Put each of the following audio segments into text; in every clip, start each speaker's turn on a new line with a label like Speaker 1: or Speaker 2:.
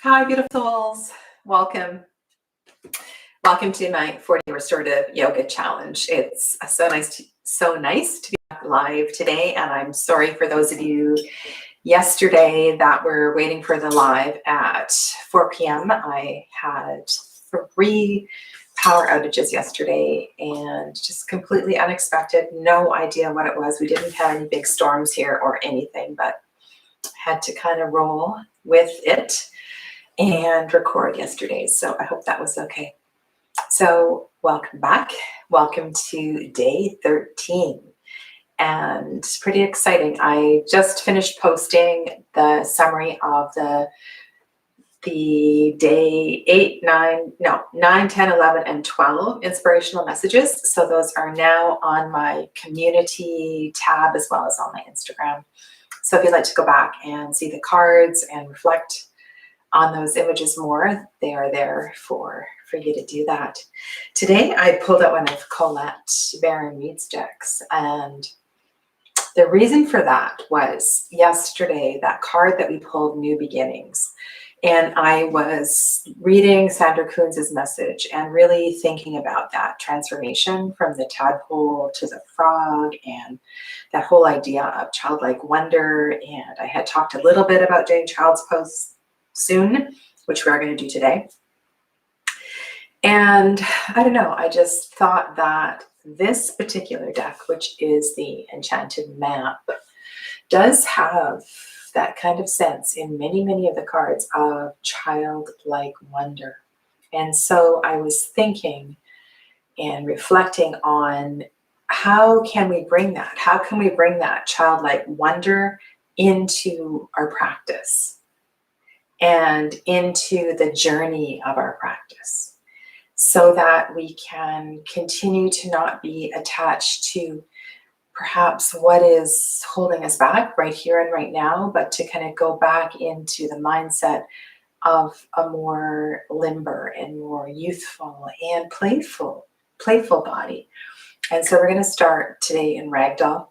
Speaker 1: Hi, beautiful souls. Welcome. Welcome to my 40 Restorative Yoga Challenge. It's so nice to be back live today, and I'm sorry for those of you yesterday that were waiting for the live at 4 p.m. I had 3 power outages yesterday and just completely unexpected. No idea what it was. We didn't have any big storms here or anything, but had to kind of roll with it and record yesterday. So I hope that was okay. So welcome back. Welcome to day 13. And pretty exciting. I just finished posting the summary of the day 9, 10, 11, and 12 inspirational messages. So those are now on my community tab as well as on my Instagram. So if you'd like to go back and see the cards and reflect on those images more, they are there for you to do that. Today I pulled out one of Colette Baron Reed's decks, and the reason for that was yesterday that card that we pulled, New Beginnings, and I was reading Sandra Kunz's message and really thinking about that transformation from the tadpole to the frog and that whole idea of childlike wonder. And I had talked a little bit about doing child's pose soon, which we are going to do today. And I don't know, I just thought that this particular deck, which is the Enchanted map, does have that kind of sense in many of the cards of childlike wonder. And so I was thinking and reflecting on how can we bring that? How can we bring that childlike wonder into our practice and into the journey of our practice, so that we can continue to not be attached to perhaps what is holding us back right here and right now, but to kind of go back into the mindset of a more limber and more youthful and playful body. And so we're going to start today in Ragdoll,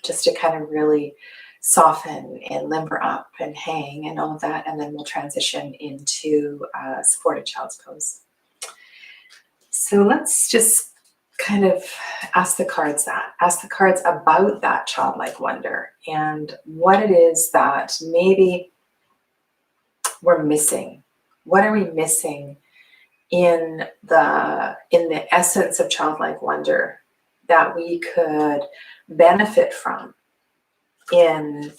Speaker 1: just to kind of really soften and limber up and hang and all of that, and then we'll transition into supported child's pose. So let's just kind of ask the cards about that childlike wonder and what it is that maybe we're missing. What are we missing in the essence of childlike wonder that we could benefit from in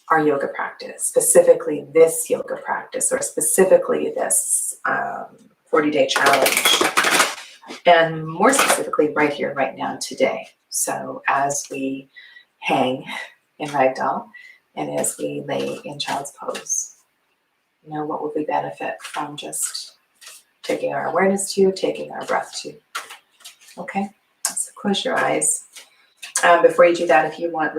Speaker 1: our yoga practice, specifically this yoga practice, or specifically this 40-day challenge, and more specifically right here, right now, today. So as we hang in Ragdoll and as we lay in child's pose, what would we benefit from just taking our awareness to, taking our breath to? Okay, so close your eyes. Before you do that, if you want,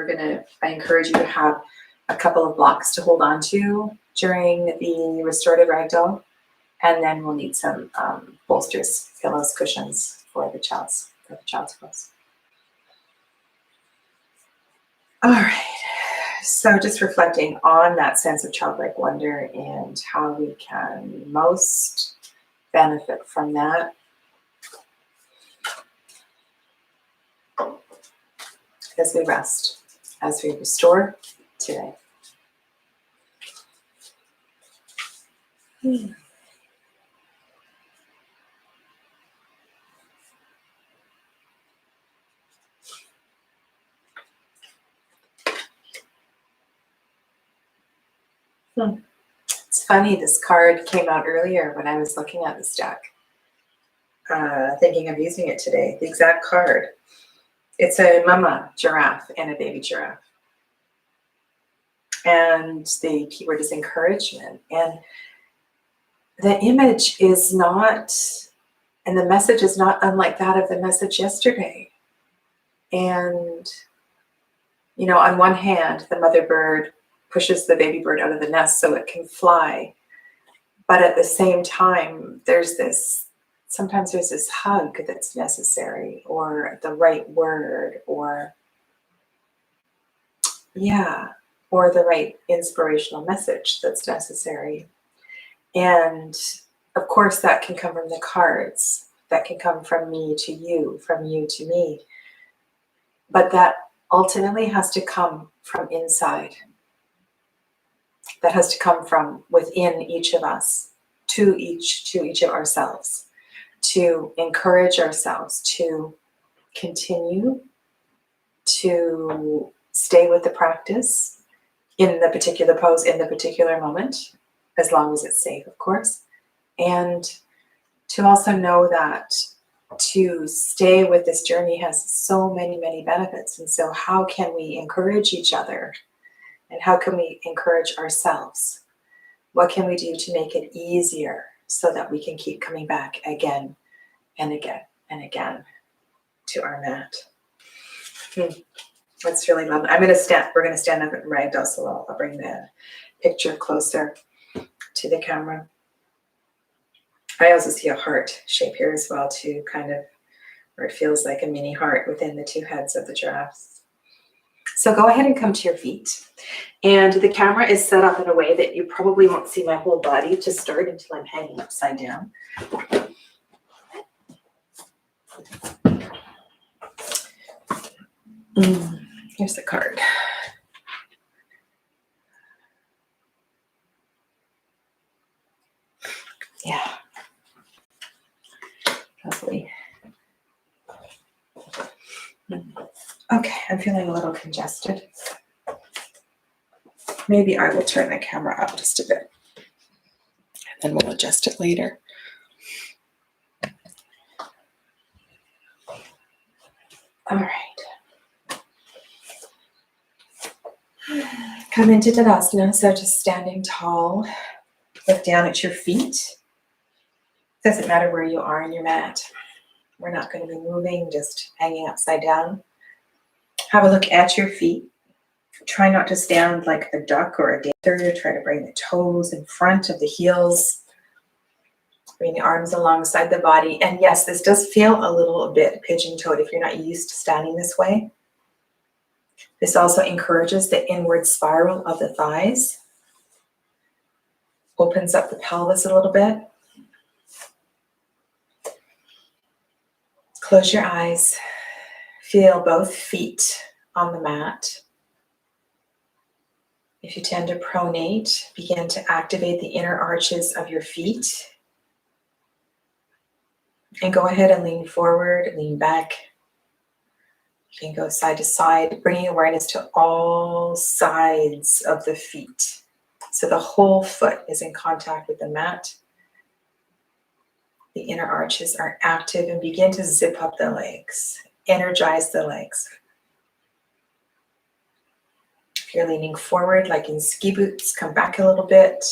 Speaker 1: I encourage you to have a couple of blocks to hold on to during the restorative Ragdoll. And then we'll need some bolsters, pillows, cushions for the child's pose. All right. So just reflecting on that sense of childlike wonder and how we can most benefit from that. As we rest, as we restore today. It's funny, this card came out earlier when I was looking at this deck, thinking of using it today. The exact card. It's a mama giraffe and a baby giraffe. And the keyword is encouragement. And the image is not, and the message is not unlike that of the message yesterday. And, on one hand, the mother bird pushes the baby bird out of the nest so it can fly. But at the same time, sometimes there's this hug that's necessary, or the right word, or the right inspirational message that's necessary. And of course, that can come from the cards. That can come from me to you, from you to me. But that ultimately has to come from inside. That has to come from within each of us, to each of ourselves, to encourage ourselves to continue to stay with the practice in the particular pose, in the particular moment, as long as it's safe, of course. And to also know that to stay with this journey has so many, many benefits. And so how can we encourage each other? And how can we encourage ourselves? What can we do to make it easier so that we can keep coming back again and again and again to our mat? That's really lovely. We're going to stand up and ragdoll, so I'll bring the picture closer to the camera. I also see a heart shape here as well, too, kind of where it feels like a mini heart within the two heads of the giraffes. So go ahead and come to your feet. And the camera is set up in a way that you probably won't see my whole body to start until I'm hanging upside down. Here's the card. Yeah. Lovely. Okay, I'm feeling a little congested. Maybe I will turn the camera up just a bit, and then we'll adjust it later. All right. Come into Tadasana, so just standing tall. Look down at your feet. Doesn't matter where you are on your mat. We're not going to be moving, just hanging upside down. Have a look at your feet. Try not to stand like a duck or a dancer. Try to bring the toes in front of the heels. Bring the arms alongside the body. And yes, this does feel a little bit pigeon-toed if you're not used to standing this way. This also encourages the inward spiral of the thighs. Opens up the pelvis a little bit. Close your eyes. Feel both feet on the mat. If you tend to pronate, begin to activate the inner arches of your feet. And go ahead and lean forward, lean back. You can go side to side, bringing awareness to all sides of the feet. So the whole foot is in contact with the mat. The inner arches are active, and begin to zip up the legs. Energize the legs. If you're leaning forward, like in ski boots, come back a little bit.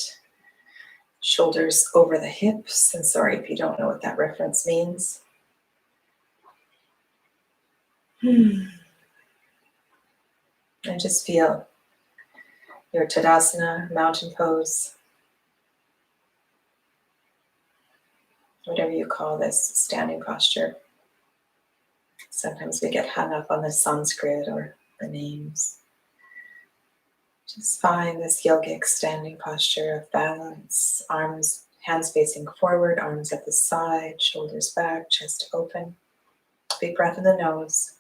Speaker 1: Shoulders over the hips. And sorry if you don't know what that reference means. And just feel your Tadasana, mountain pose. Whatever you call this standing posture. Sometimes we get hung up on the Sanskrit or the names. Just find this yogic standing posture of balance. Arms, hands facing forward, arms at the side, shoulders back, chest open. Big breath in the nose.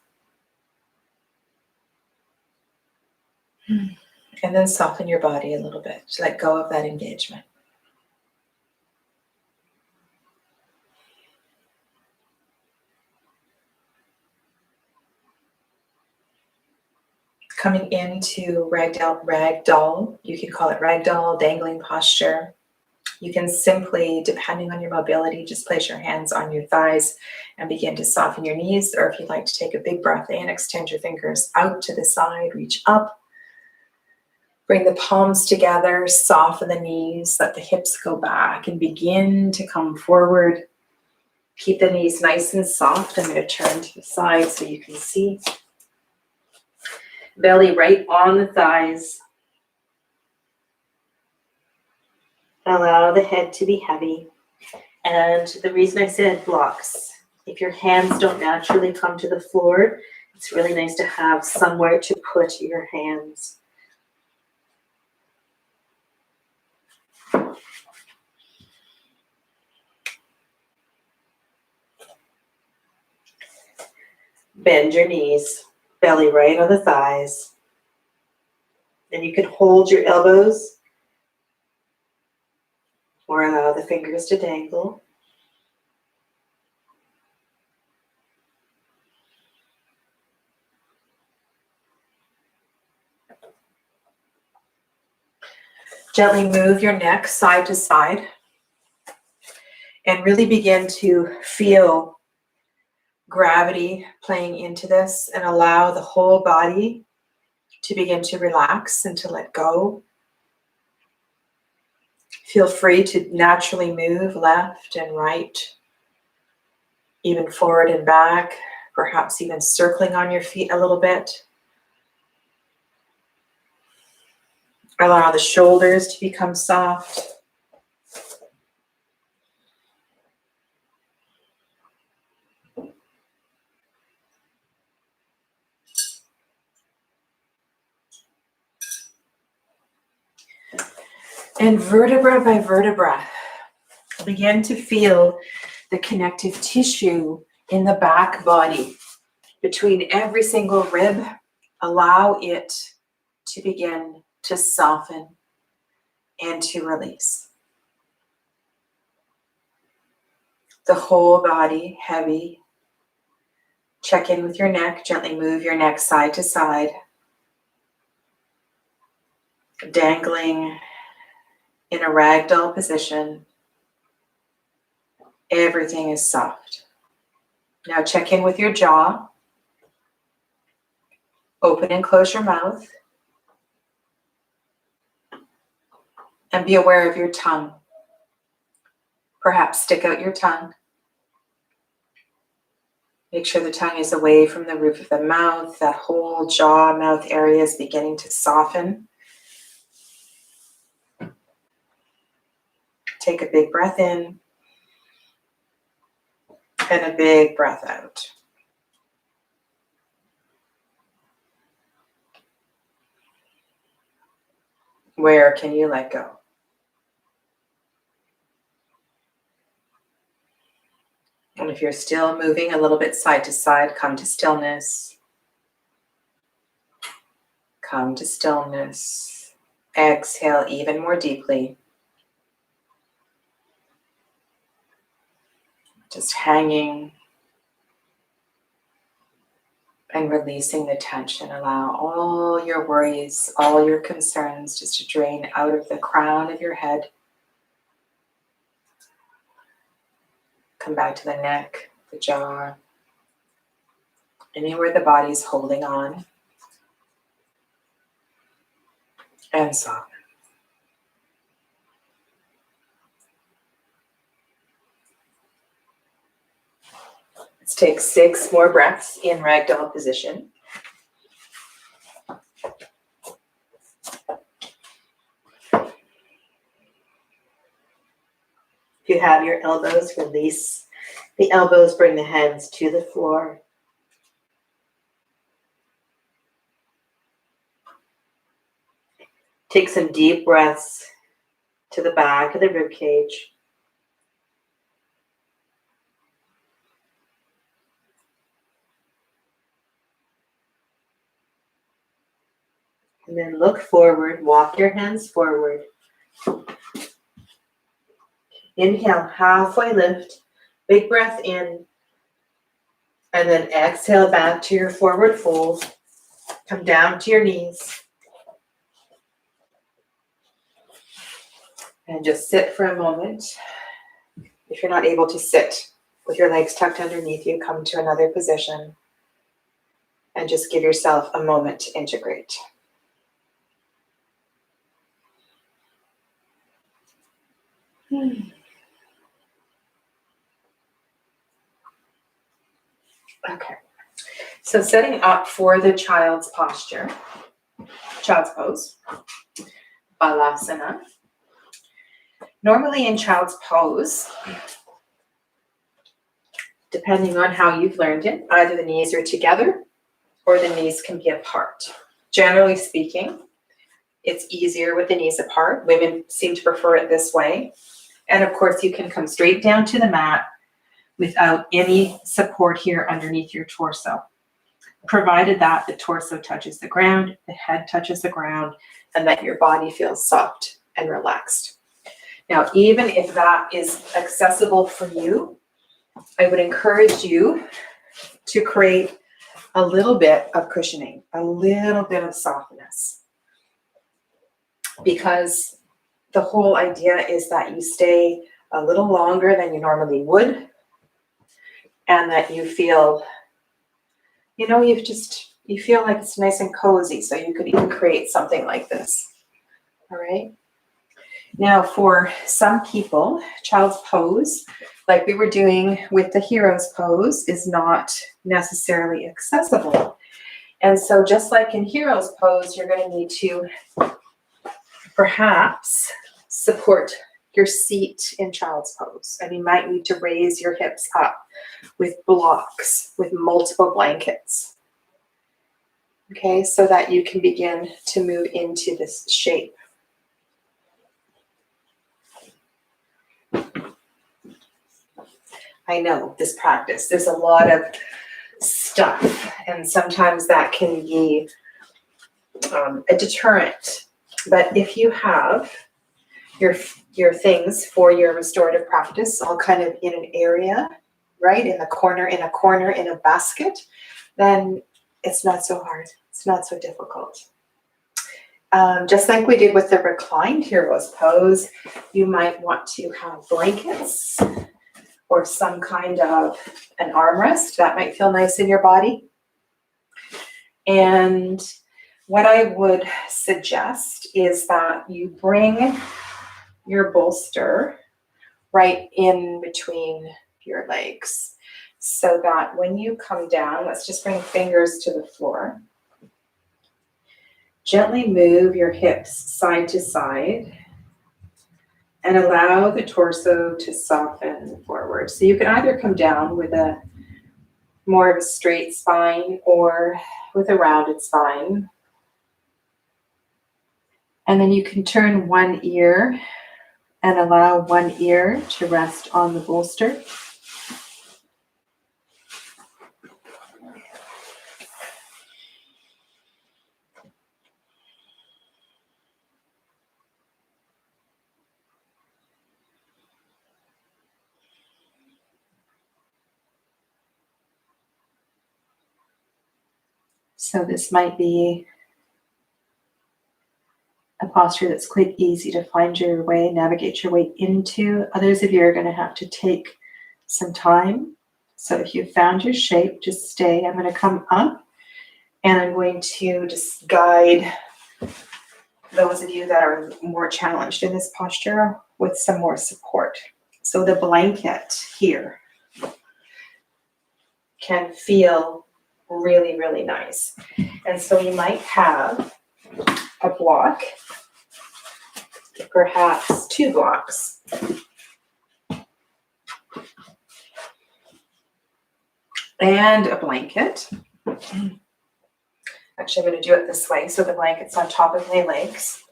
Speaker 1: And then soften your body a little bit. Let go of that engagement. Coming into ragdoll, you can call it ragdoll, dangling posture. You can simply, depending on your mobility, just place your hands on your thighs and begin to soften your knees. Or if you'd like to take a big breath in, extend your fingers out to the side, reach up. Bring the palms together, soften the knees, let the hips go back and begin to come forward. Keep the knees nice and soft. I'm going to turn to the side so you can see. Belly right on the thighs. Allow the head to be heavy. And the reason I said blocks, if your hands don't naturally come to the floor, it's really nice to have somewhere to put your hands.
Speaker 2: bend your knees, belly right on the thighs. And you can hold your elbows or allow the fingers to dangle. Gently move your neck side to side and really begin to feel gravity playing into this and allow the whole body to begin to relax and to let go. Feel free to naturally move left and right, even forward and back, perhaps even circling on your feet a little bit. Allow the shoulders to become soft. And vertebra by vertebra, begin to feel the connective tissue in the back body. Between every single rib, allow it to begin to soften and to release. The whole body heavy. Check in with your neck. Gently move your neck side to side. Dangling in a ragdoll position. Everything is soft. Now check in with your jaw. Open and close your mouth. And be aware of your tongue. Perhaps stick out your tongue. Make sure the tongue is away from the roof of the mouth. That whole jaw, mouth area is beginning to soften. Take a big breath in and a big breath out. Where can you let go? And if you're still moving a little bit side to side, come to stillness. Come to stillness. Exhale even more deeply. Just hanging and releasing the tension. Allow all your worries, all your concerns just to drain out of the crown of your head. Come back to the neck, the jaw, anywhere the body's holding on. And soften. Let's take 6 more breaths in ragdoll position. If you have your elbows, release the elbows, bring the hands to the floor. Take some deep breaths to the back of the rib cage. And then look forward, walk your hands forward. Inhale, halfway lift, big breath in, and then exhale back to your forward fold. Come down to your knees. And just sit for a moment. If you're not able to sit with your legs tucked underneath you, come to another position and just give yourself a moment to integrate. Okay, so setting up for the child's posture, child's pose, balasana. Normally in child's pose, depending on how you've learned it, either the knees are together or the knees can be apart. Generally speaking, it's easier with the knees apart. Women seem to prefer it this way. And of course, you can come straight down to the mat without any support here underneath your torso. provided that the torso touches the ground, the head touches the ground,
Speaker 1: and that your body feels soft and relaxed.
Speaker 2: Now, even if that is accessible for you, I would encourage you to create a little bit of cushioning, a little bit of softness. Because the whole idea is that you stay a little longer than you normally would, and that you feel, you feel like it's nice and cozy, so you could even create something like this. All right. Now, for some people, child's pose, like we were doing with the hero's pose, is not necessarily accessible. And so just like in hero's pose, you're going to need to perhaps support your seat in child's pose. And you might need to raise your hips up with blocks, with multiple blankets. Okay, so that you can begin to move into this shape. I know this practice, there's a lot of stuff, and sometimes that can be a deterrent. But if you have your things for your restorative practice all kind of in an area, right, in a corner, in a basket, then it's not so hard. It's not so difficult. Just like we did with the reclined hero's pose, you might want to have blankets or some kind of an armrest. That might feel nice in your body. And what I would suggest is that you bring your bolster right in between your legs, so that when you come down, let's just bring fingers to the floor. Gently move your hips side to side and allow the torso to soften forward. So you can either come down with a more of a straight spine or with a rounded spine. And then you can turn one ear and allow one ear to rest on the bolster. So this might be a posture that's quite easy to find your way, navigate your way into. Others of you are going to have to take some time. So if you found your shape, just stay. I'm going to come up and I'm going to just guide those of you that are more challenged in this posture with some more support. So the blanket here can feel really, really nice. And so you might have a block, perhaps 2 blocks. And a blanket. Actually, I'm going to do it this way, so the blanket's on top of my legs.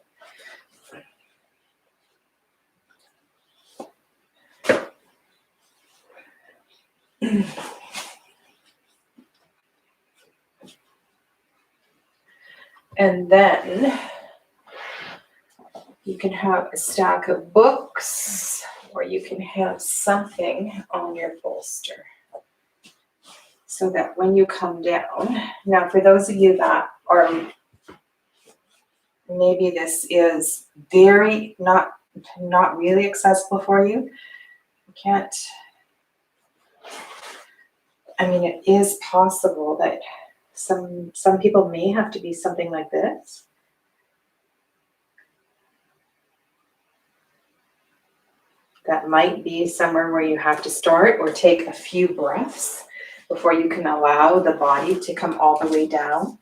Speaker 2: And then you can have a stack of books, or you can have something on your bolster, so that when you come down, now for those of you that are, maybe this is very not really accessible for you, it is possible that some people may have to be something like this. That might be somewhere where you have to start or take a few breaths before you can allow the body to come all the way down.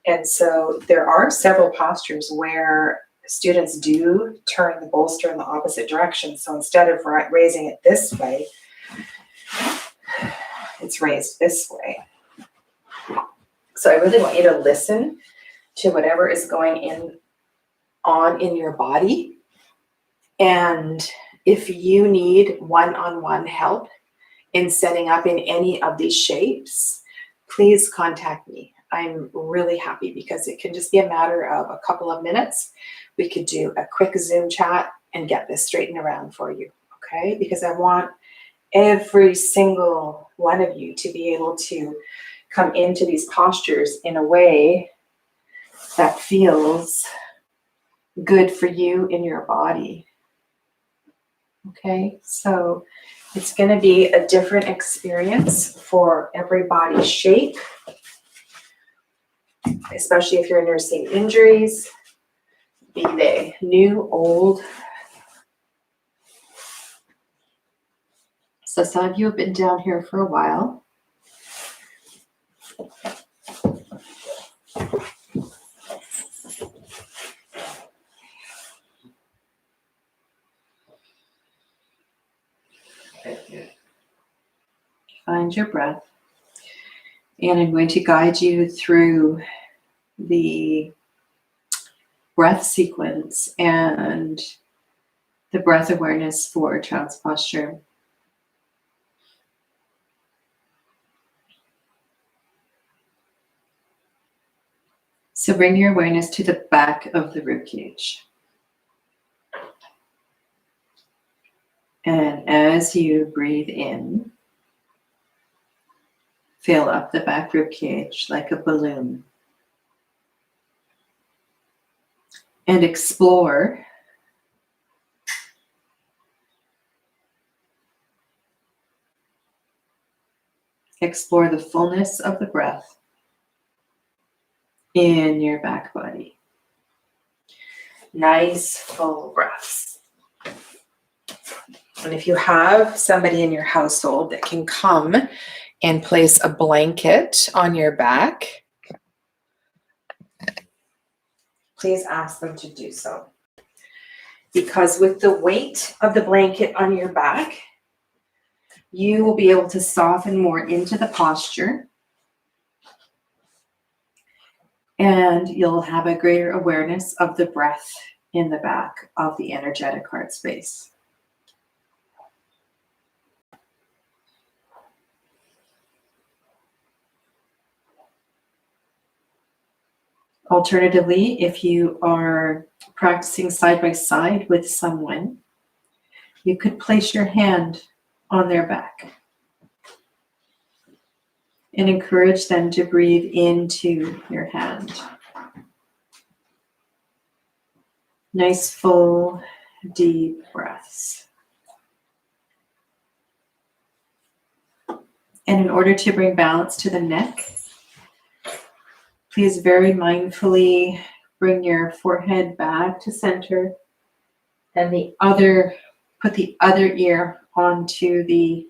Speaker 2: And so there are several postures where students do turn the bolster in the opposite direction. So instead of raising it this way, it's raised this way. So I really want you to listen to whatever is going on in your body. And if you need one-on-one help in setting up in any of these shapes, please contact me. I'm really happy because it can just be a matter of a couple of minutes. We could do a quick Zoom chat and get this straightened around for you, okay? Because I want every single one of you to be able to come into these postures in a way that feels good for you in your body. Okay, so it's going to be a different experience for every body shape, especially if you're nursing injuries, be they new, old. So some of you have been down here for a while. Find your breath. And I'm going to guide you through the breath sequence and the breath awareness for child's posture. So bring your awareness to the back of the ribcage. And as you breathe in, fill up the back ribcage like a balloon. And explore the fullness of the breath in your back body. Nice full breaths. And if you have somebody in your household that can come and place a blanket on your back, please ask them to do so. Because with the weight of the blanket on your back, you will be able to soften more into the posture, and you'll have a greater awareness of the breath in the back of the energetic heart space. Alternatively, if you are practicing side by side with someone, you could place your hand on their back and encourage them to breathe into your hand. Nice, full, deep breaths. And in order to bring balance to the neck, please very mindfully bring your forehead back to center and put the other ear onto the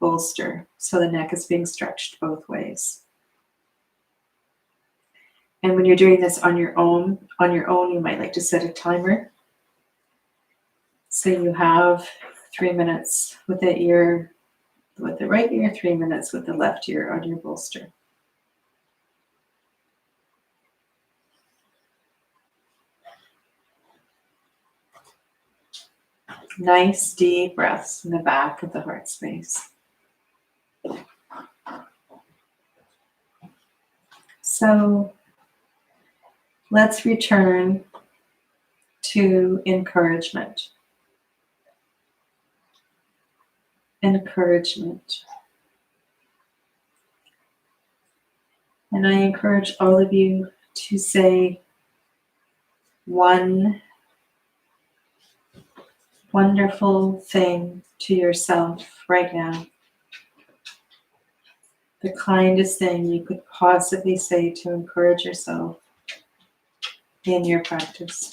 Speaker 2: bolster so the neck is being stretched both ways. And when you're doing this on your own, you might like to set a timer. So you have 3 minutes with the right ear, 3 minutes with the left ear on your bolster. Nice deep breaths in the back of the heart space. So let's return to encouragement. Encouragement. And I encourage all of you to say one wonderful thing to yourself right now. The kindest thing you could possibly say to encourage yourself in your practice.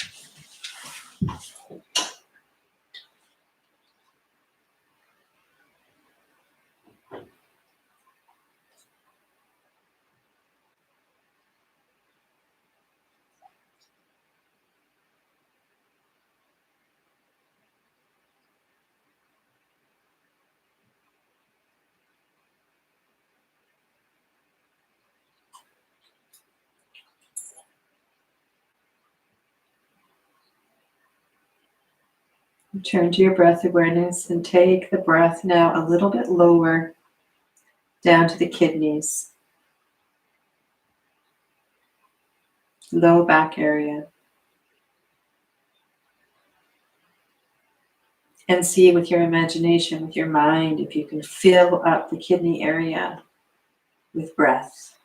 Speaker 2: Turn to your breath awareness and take the breath now a little bit lower down to the kidneys. low back area. And see with your imagination, with your mind, if you can fill up the kidney area with breath.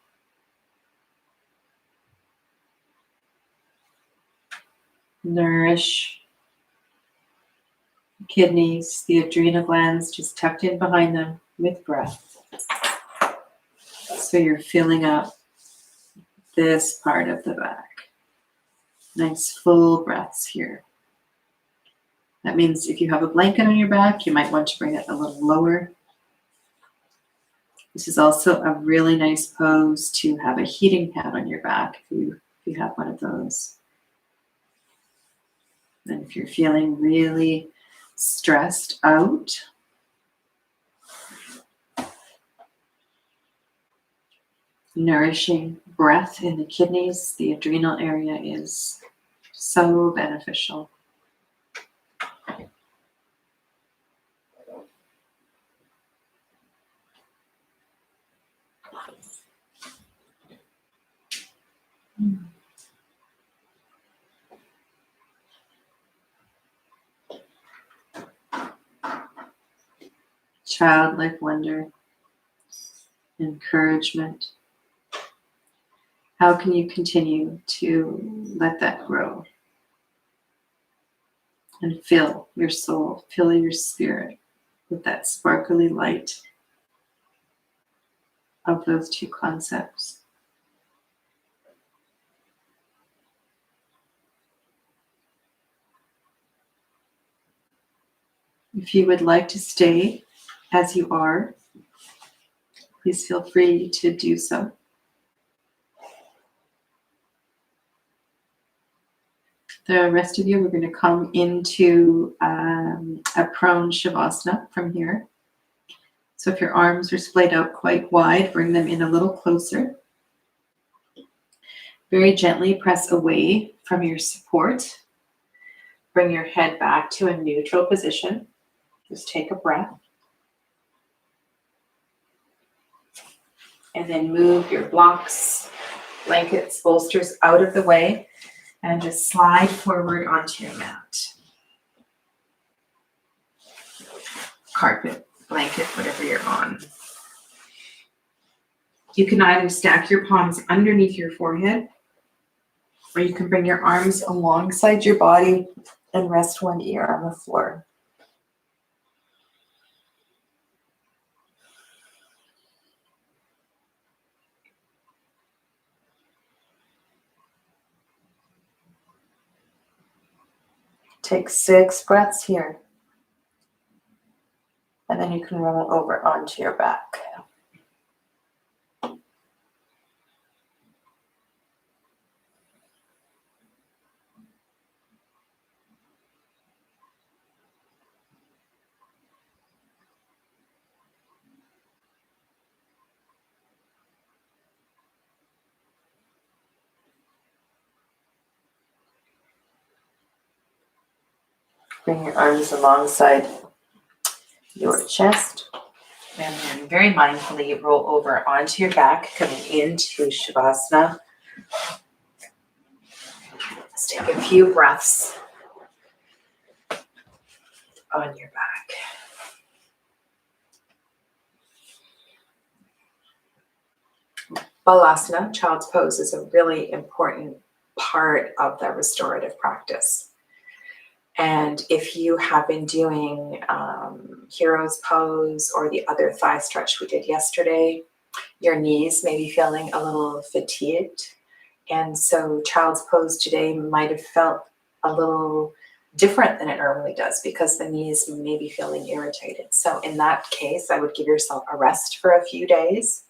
Speaker 2: Nourish the kidneys, the adrenal glands just tucked in behind them with breath. So you're filling up this part of the back. Nice full breaths here. That means if you have a blanket on your back, you might want to bring it a little lower. This is also a really nice pose to have a heating pad on your back if you have one of those. And if you're feeling really stressed out, nourishing breath in the kidneys, the adrenal area is so beneficial. Childlike wonder, encouragement. How can you continue to let that grow and fill your soul, fill your spirit with that sparkly light of those two concepts? If you would like to stay as you are, please feel free to do so. The rest of you, we're going to come into a prone shavasana from here. So if your arms are splayed out quite wide, bring them in a little closer. Very gently press away from your support. Bring your head back to a neutral position. Just take a breath. And then move your blocks, blankets, bolsters out of the way and just slide forward onto your mat. Carpet, blanket, whatever you're on. You can either stack your palms underneath your forehead, or you can bring your arms alongside your body and rest one ear on the floor. Take 6 breaths here. And then you can roll over onto your back. Bring your arms alongside your chest. And then very mindfully roll over onto your back, coming into Shavasana. Let's take a few breaths on your back. Balasana, child's pose, is a really important part of the restorative practice. And if you have been doing hero's pose or the other thigh stretch we did yesterday, your knees may be feeling a little fatigued. And so child's pose today might have felt a little different than it normally does because the knees may be feeling irritated. So in that case, I would give yourself a rest for a few days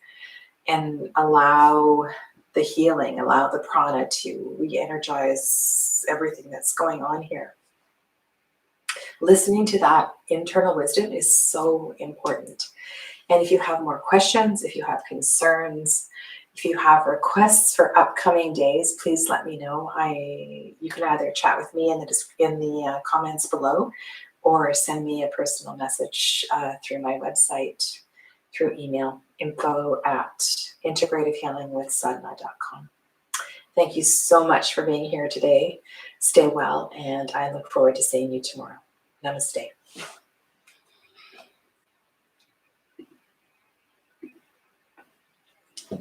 Speaker 2: and allow the healing, allow the prana to re-energize everything that's going on here. Listening to that internal wisdom is so important. And if you have more questions, if you have concerns, if you have requests for upcoming days, please let me know. You can either chat with me in the comments below or send me a personal message through my website, through email, info@integrativehealingwithsadhana.com.
Speaker 1: Thank you so much for being here today. Stay well, and I look forward to seeing you tomorrow. Namaste.